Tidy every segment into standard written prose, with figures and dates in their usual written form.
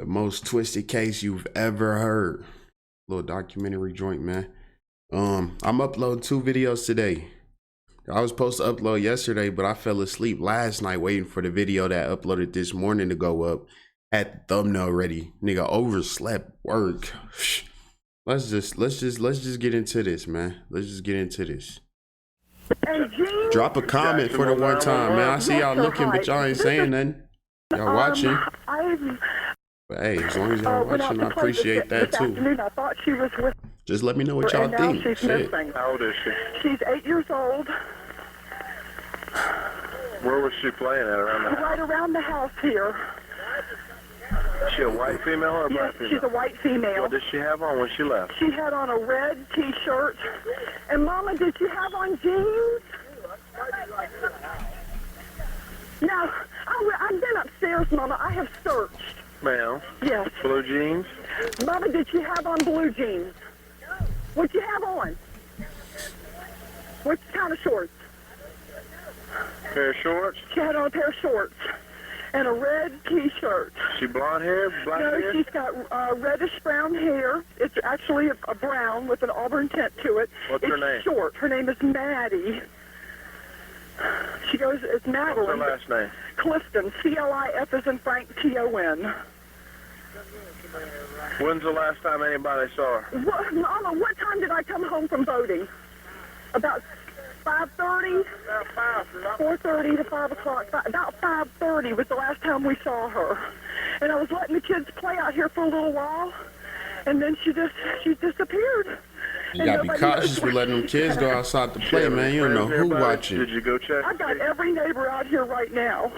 The most twisted case you've ever heard. Little documentary joint, man. I'm uploading 2 videos today. I was supposed to upload yesterday, but I fell asleep last night waiting for the video that I uploaded this morning to go up. Had the thumbnail ready. Nigga overslept work. Let's just get into this, man. Let's just get into this. Hey, drop a comment for the one time, man. I see y'all looking, but y'all ain't saying nothing. Y'all watching. But hey, as long as y'all watching, I appreciate that too. I thought she was with Just let me know what y'all think. She's missing. How old is she? She's 8 years old. Where was she playing at around the house? Right around the house here. Is she a white female or a black Yes, female? she's a white female. What did she have on when she left? She had on a red T-shirt. And Mama, did she have on jeans? No, I've been upstairs, Mama. I have searched. Ma'am? Yes. Blue jeans? Mama, did she have on blue jeans? What'd you have on? What kind of shorts? Pair of shorts? She had on a pair of shorts and a red T-shirt. She blonde hair, black No, hair? she's got reddish brown hair. It's actually a brown with an auburn tint to it. What's her name? It's short. Her name is Maddie. She goes as Madeline. What's her last name? Clifton. C-L-I-F as in Frank, T-O-N. When's the last time anybody saw her? Mama, what time did I come home from boating? About 5:30? 4:30 to 5 o'clock. About 5:30 was the last time we saw her. And I was letting the kids play out here for a little while, and then she disappeared. You gotta be cautious with letting them kids go outside to play, man. You don't know who watching. Did you go check? I've got every neighbor out here right now.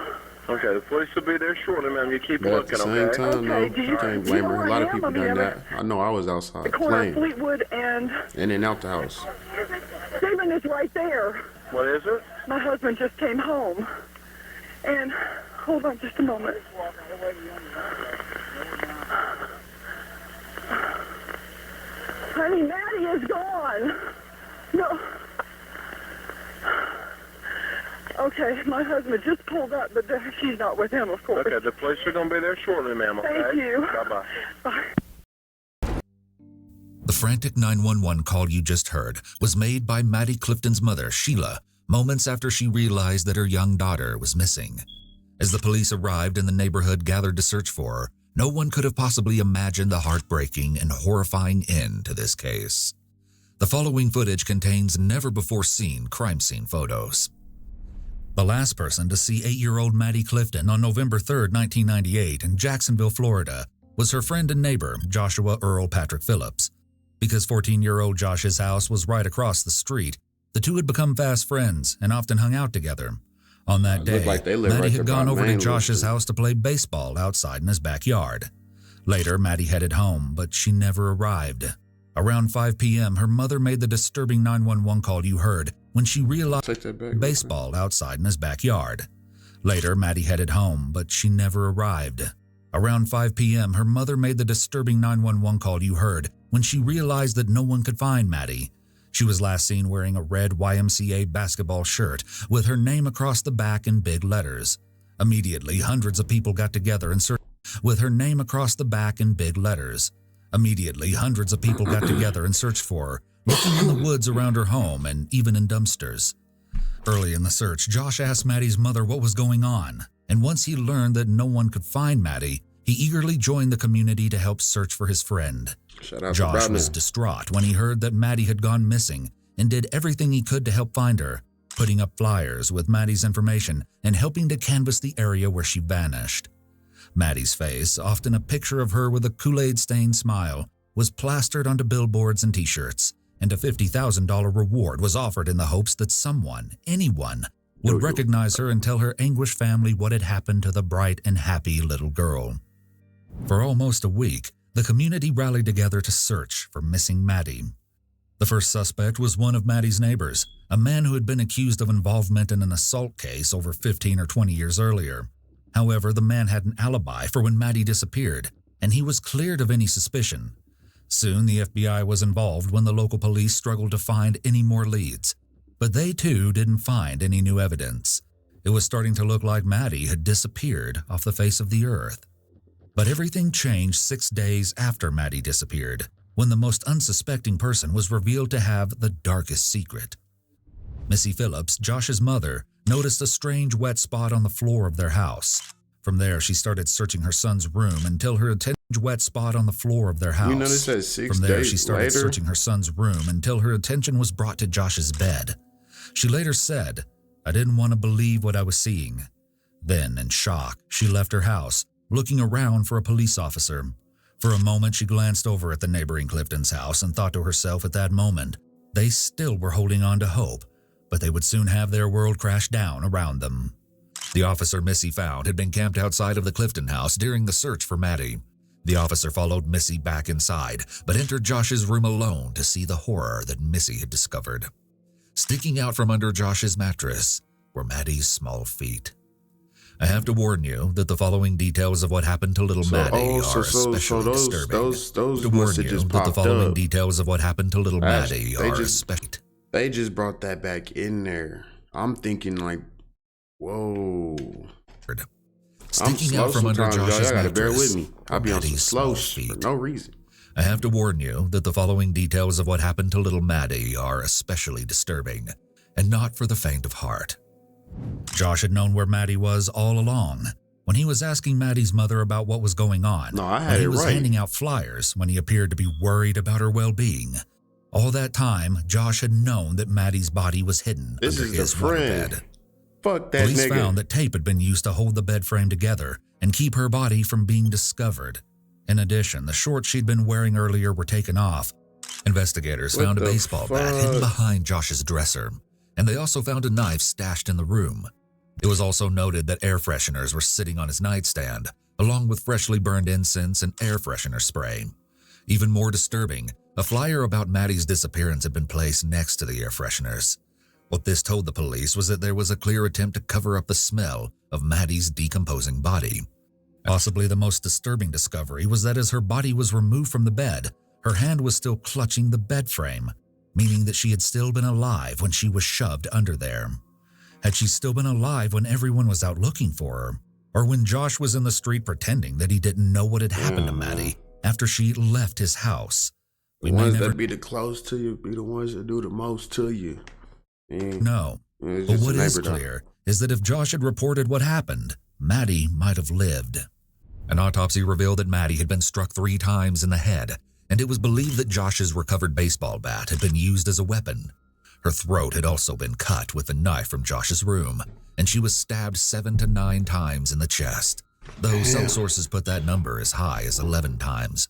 Okay, the police will be there shortly, ma'am. You keep But at looking, the same okay? time, though, Okay, you can't blame her. A lot of people done that. I know I was outside The corner of playing, Fleetwood and in and out the house. Stephen is right there. What is it? My husband just came home. And hold on just a moment. Honey, Maddie is gone. No. Okay, my husband just pulled up, but she's not with him, of course. Okay, the police are going to be there shortly, ma'am, okay? Thank you. Bye-bye. Bye. The frantic 911 call you just heard was made by Maddie Clifton's mother, Sheila, moments after she realized that her young daughter was missing. As the police arrived and the neighborhood gathered to search for her, no one could have possibly imagined the heartbreaking and horrifying end to this case. The following footage contains never-before-seen crime scene photos. The last person to see 8-year-old Maddie Clifton on November 3, 1998 in Jacksonville, Florida, was her friend and neighbor, Joshua Earl Patrick Phillips. Because 14-year-old Josh's house was right across the street, the two had become fast friends and often hung out together. On that day, Maddie had gone over to Josh's house to play baseball outside in his backyard. Later, Maddie headed home, but she never arrived. Around 5 p.m., her mother made the disturbing 911 call you heard when she realized baseball outside in his backyard. Later, Maddie headed home, but she never arrived. Around 5 p.m., her mother made the disturbing 911 call you heard when she realized that no one could find Maddie. She was last seen wearing a red YMCA basketball shirt with her name across the back in big letters. Immediately, hundreds of people got together and searched with her name across the back in big letters. Immediately, hundreds of people got together and searched for her, looking in the woods around her home and even in dumpsters. Early in the search, Josh asked Maddie's mother what was going on, and once he learned that no one could find Maddie, he eagerly joined the community to help search for his friend. Josh was distraught when he heard that Maddie had gone missing and did everything he could to help find her, putting up flyers with Maddie's information and helping to canvass the area where she vanished. Maddie's face, often a picture of her with a Kool-Aid-stained smile, was plastered onto billboards and t-shirts, and a $50,000 reward was offered in the hopes that someone, anyone, would recognize her and tell her anguished family what had happened to the bright and happy little girl. For almost a week, the community rallied together to search for missing Maddie. The first suspect was one of Maddie's neighbors, a man who had been accused of involvement in an assault case over 15 or 20 years earlier. However, the man had an alibi for when Maddie disappeared, and he was cleared of any suspicion. Soon, the FBI was involved when the local police struggled to find any more leads, but they too didn't find any new evidence. It was starting to look like Maddie had disappeared off the face of the earth. But everything changed 6 days after Maddie disappeared, when the most unsuspecting person was revealed to have the darkest secret. Missy Phillips, Josh's mother, noticed a strange wet spot on the floor of their house. From there, she started searching her son's room until her attention wet spot on the floor of their house. You noticed that 6 From there, days she started later? searching her son's room until her attention was brought to Josh's bed. She later said, "I didn't want to believe what I was seeing." Then, in shock, she left her house, looking around for a police officer. For a moment, she glanced over at the neighboring Clifton's house and thought to herself at that moment, they still were holding on to hope, but they would soon have their world crash down around them. The officer Missy found had been camped outside of the Clifton house during the search for Maddie. The officer followed Missy back inside, but entered Josh's room alone to see the horror that Missy had discovered. Sticking out from under Josh's mattress were Maddie's small feet. I have to warn you that the following details of what happened to little Maddie are especially disturbing. Those To warn must have you just that the popped following up. details of what happened to little Maddie They are just- especially. They just brought that back in there. I'm thinking like, whoa. I'm Sticking slow out from under sometimes, y'all. Josh's Y'all gotta bear mattress with me. were I'll be on some Maddie's slow small for feet. no reason. I have to warn you that the following details of what happened to little Maddie are especially disturbing, and not for the faint of heart. Josh had known where Maddie was all along. When he was asking Maddie's mother about what was going on, No, I had when he it was right. handing out flyers when he appeared to be worried about her well-being. All that time, Josh had known that Maddie's body was hidden This under is the his friend. waterbed. Fuck that Police nigga. found that tape had been used to hold the bed frame together and keep her body from being discovered. In addition, the shorts she'd been wearing earlier were taken off. Investigators What found a the baseball bat hidden fuck? behind Josh's dresser, and they also found a knife stashed in the room. It was also noted that air fresheners were sitting on his nightstand, along with freshly burned incense and air freshener spray. Even more disturbing, a flyer about Maddie's disappearance had been placed next to the air fresheners. What this told the police was that there was a clear attempt to cover up the smell of Maddie's decomposing body. Possibly the most disturbing discovery was that as her body was removed from the bed, her hand was still clutching the bed frame, meaning that she had still been alive when she was shoved under there. Had she still been alive when everyone was out looking for her, or when Josh was in the street pretending that he didn't know what had happened to Maddie after she left his house? We The may ones never that be the close to you be the ones that do the most to you. know. It's But just what a is neighbor, though. clear is that if Josh had reported what happened, Maddie might have lived. An autopsy revealed that Maddie had been struck 3 times in the head, and it was believed that Josh's recovered baseball bat had been used as a weapon. Her throat had also been cut with a knife from Josh's room, and she was stabbed 7 to 9 times in the chest, though some Damn. sources put that number as high as 11 times.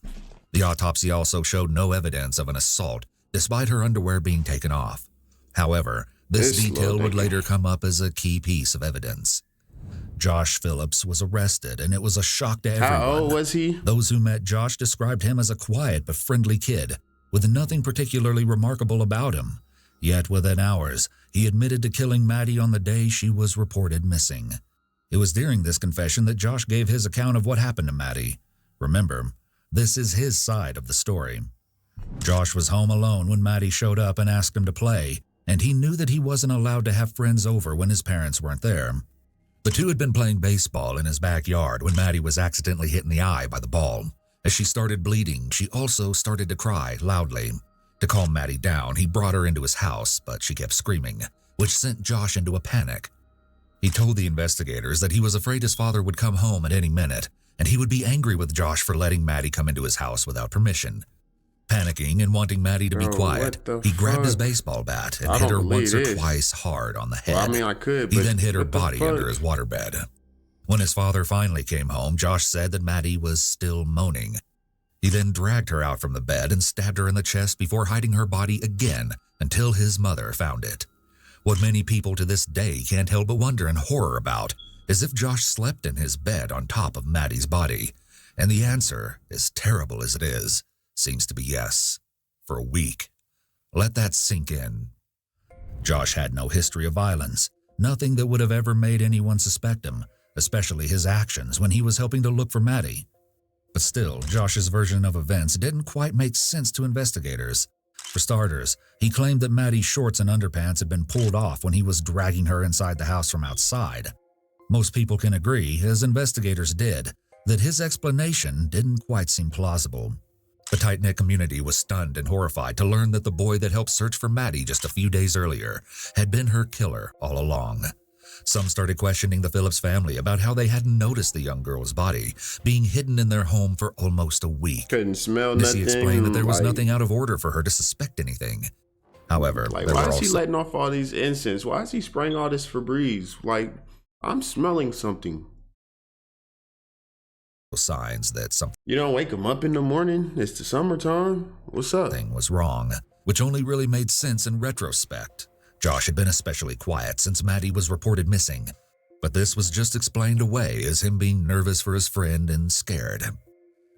The autopsy also showed no evidence of an assault, despite her underwear being taken off. However, this This detail little would nigga. later come up as a key piece of evidence. Josh Phillips was arrested, and it was a shock to everyone. How old was he? Those who met Josh described him as a quiet but friendly kid, with nothing particularly remarkable about him. Yet within hours, he admitted to killing Maddie on the day she was reported missing. It was during this confession that Josh gave his account of what happened to Maddie. Remember, this is his side of the story. Josh was home alone when Maddie showed up and asked him to play, and he knew that he wasn't allowed to have friends over when his parents weren't there. The two had been playing baseball in his backyard when Maddie was accidentally hit in the eye by the ball. As she started bleeding, she also started to cry loudly. To calm Maddie down, he brought her into his house, but she kept screaming, which sent Josh into a panic. He told the investigators that he was afraid his father would come home at any minute, and he would be angry with Josh for letting Maddie come into his house without permission. Panicking and wanting Maddie to be Bro, quiet, what the he grabbed his fuck? baseball bat and I hit don't her once believe or this. twice hard on the head. Well, I mean, I could, He but then hit her what the body fuck? under his waterbed. When his father finally came home, Josh said that Maddie was still moaning. He then dragged her out from the bed and stabbed her in the chest before hiding her body again until his mother found it. What many people to this day can't help but wonder in horror about is if Josh slept in his bed on top of Maddie's body. And the answer, as terrible as it is, seems to be yes. For a week. Let that sink in. Josh had no history of violence, nothing that would have ever made anyone suspect him, especially his actions when he was helping to look for Maddie. But still, Josh's version of events didn't quite make sense to investigators. For starters, he claimed that Maddie's shorts and underpants had been pulled off when he was dragging her inside the house from outside. Most people can agree, as investigators did, that his explanation didn't quite seem plausible. The tight-knit community was stunned and horrified to learn that the boy that helped search for Maddie just a few days earlier had been her killer all along. Some started questioning the Phillips family about how they hadn't noticed the young girl's body being hidden in their home for almost a week. Couldn't smell Missy nothing. explained that there was like, nothing out of order for her to suspect anything. However, Like, there why were is he also letting off all these incense? Why is he spraying all this Febreze? Like, I'm smelling something. signs that something You don't wake him up in the morning? It's the summertime. What's up? was wrong, which only really made sense in retrospect. Josh had been especially quiet since Maddie was reported missing, but this was just explained away as him being nervous for his friend and scared.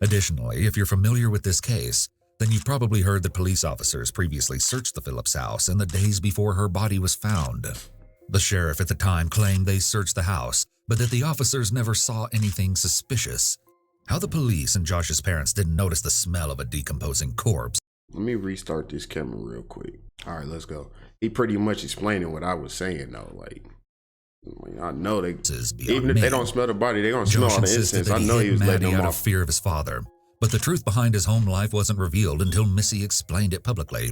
Additionally, if you're familiar with this case, then you've probably heard that police officers previously searched the Phillips house in the days before her body was found. The sheriff at the time claimed they searched the house, but that the officers never saw anything suspicious. How the police and Josh's parents didn't notice the smell of a decomposing corpse. Let me restart this camera real quick. All right, let's go. He pretty much explaining what I was saying, though. Like, I know they, even if they don't smell the body, they're going to smell all the incense. I know he was letting them out of off. fear of his father, but the truth behind his home life wasn't revealed until Missy explained it publicly.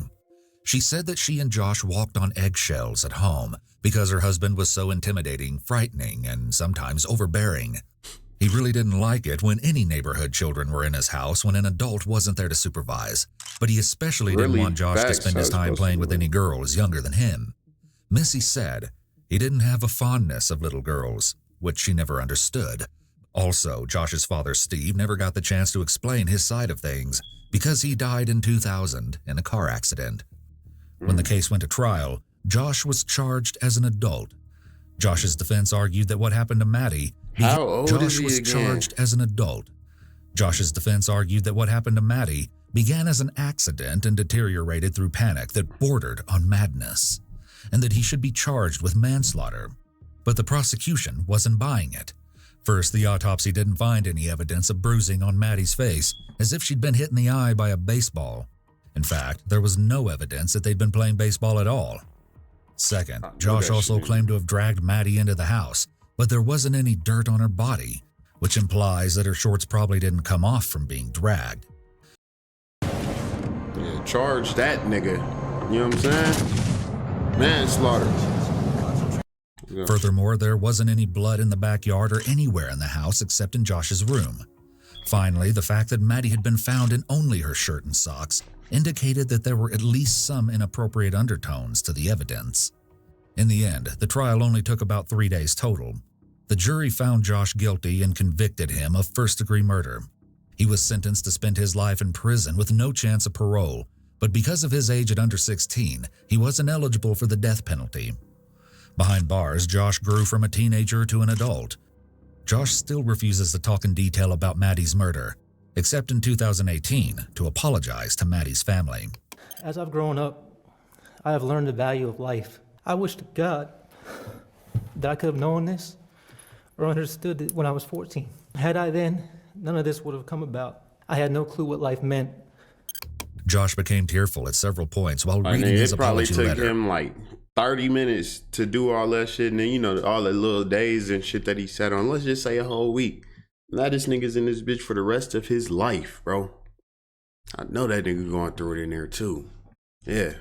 She said that she and Josh walked on eggshells at home because her husband was so intimidating, frightening, and sometimes overbearing. He really didn't like it when any neighborhood children were in his house when an adult wasn't there to supervise, but he especially didn't want Josh to spend his time playing with any girls younger than him. Missy said he didn't have a fondness of little girls, which she never understood. Also, Josh's father, Steve, never got the chance to explain his side of things because he died in 2000 in a car accident. When the case went to trial, Josh was charged as an adult. Josh's defense argued that what happened to Maddie, How old Josh is he was again? charged as an adult. Josh's defense argued that what happened to Maddie began as an accident and deteriorated through panic that bordered on madness, and that he should be charged with manslaughter. But the prosecution wasn't buying it. First, the autopsy didn't find any evidence of bruising on Maddie's face, as if she'd been hit in the eye by a baseball. In fact, there was no evidence that they'd been playing baseball at all. Second, Josh also claimed to have dragged Maddie into the house, but there wasn't any dirt on her body, which implies that her shorts probably didn't come off from being dragged. Yeah, charge that nigga. You know what I'm saying? Manslaughter. Yeah. Furthermore, there wasn't any blood in the backyard or anywhere in the house except in Josh's room. Finally, the fact that Maddie had been found in only her shirt and socks indicated that there were at least some inappropriate undertones to the evidence. In the end, the trial only took about 3 days total. The jury found Josh guilty and convicted him of first-degree murder. He was sentenced to spend his life in prison with no chance of parole, but because of his age at under 16, he wasn't eligible for the death penalty. Behind bars, Josh grew from a teenager to an adult. Josh still refuses to talk in detail about Maddie's murder, except in 2018 to apologize to Maddie's family. As I've grown up, I have learned the value of life. I wish to God that I could have known this or understood it when I was 14. Had I then, none of this would have come about. I had no clue what life meant. Josh became tearful at several points while I reading mean, his it probably apology took letter. him like 30 minutes to do all that shit, and then, you know, all the little days and shit that he sat on. Let's just say a whole week. Now this nigga's in this bitch for the rest of his life, bro. I know that nigga going through it in there too. Yeah,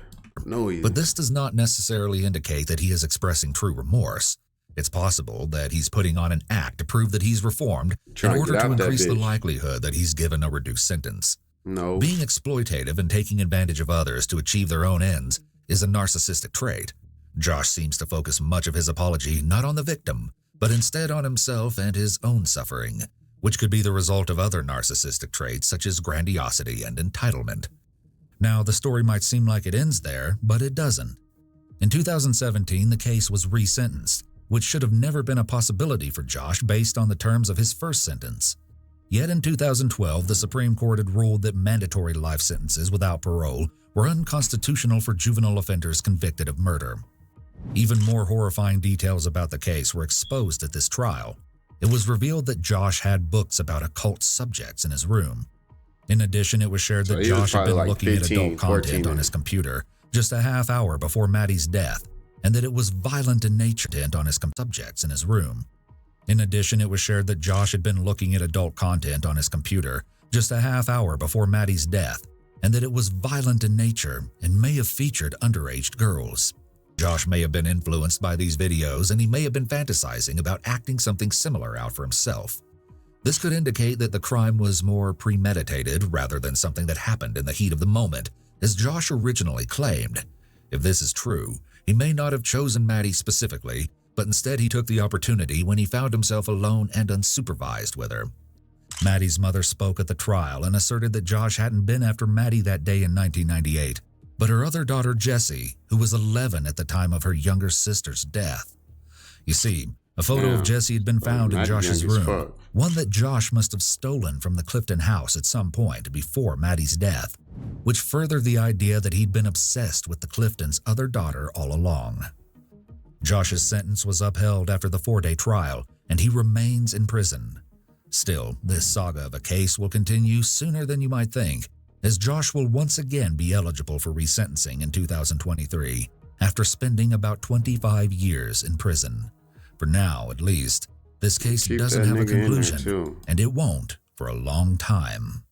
no he is. But this does not necessarily indicate that he is expressing true remorse. It's possible that he's putting on an act to prove that he's reformed Trying in to order get to out that increase the bitch. likelihood that he's given a reduced sentence. No. Being exploitative and taking advantage of others to achieve their own ends is a narcissistic trait. Josh seems to focus much of his apology not on the victim, but instead on himself and his own suffering, which could be the result of other narcissistic traits such as grandiosity and entitlement. Now, the story might seem like it ends there, but it doesn't. In 2017, the case was resentenced, which should have never been a possibility for Josh based on the terms of his first sentence. Yet in 2012, the Supreme Court had ruled that mandatory life sentences without parole were unconstitutional for juvenile offenders convicted of murder. Even more horrifying details about the case were exposed at this trial. It was revealed that Josh had books about occult subjects in his room. In addition, it was shared So that he was Josh had probably been like looking 15, at adult 14 content on then. his computer just a half hour before Maddie's death, and that it was violent in nature on his subjects in his room. In addition, it was shared that Josh had been looking at adult content on his computer just a half hour before Maddie's death, and that it was violent in nature and may have featured underage girls. Josh may have been influenced by these videos, and he may have been fantasizing about acting something similar out for himself. This could indicate that the crime was more premeditated rather than something that happened in the heat of the moment, as Josh originally claimed. If this is true, he may not have chosen Maddie specifically, but instead he took the opportunity when he found himself alone and unsupervised with her. Maddie's mother spoke at the trial and asserted that Josh hadn't been after Maddie that day in 1998, but her other daughter Jessie, who was 11 at the time of her younger sister's death. You see, a photo of Jessie had been found in Maddie Josh's young as room, fuck. one that Josh must have stolen from the Clifton house at some point before Maddie's death, which furthered the idea that he'd been obsessed with the Cliftons' other daughter all along. Josh's sentence was upheld after the 4-day trial, and he remains in prison. Still, this saga of a case will continue sooner than you might think, as Josh will once again be eligible for resentencing in 2023 after spending about 25 years in prison. For now, at least, this case Keep doesn't that have a nigga in there, conclusion, too. and it won't for a long time.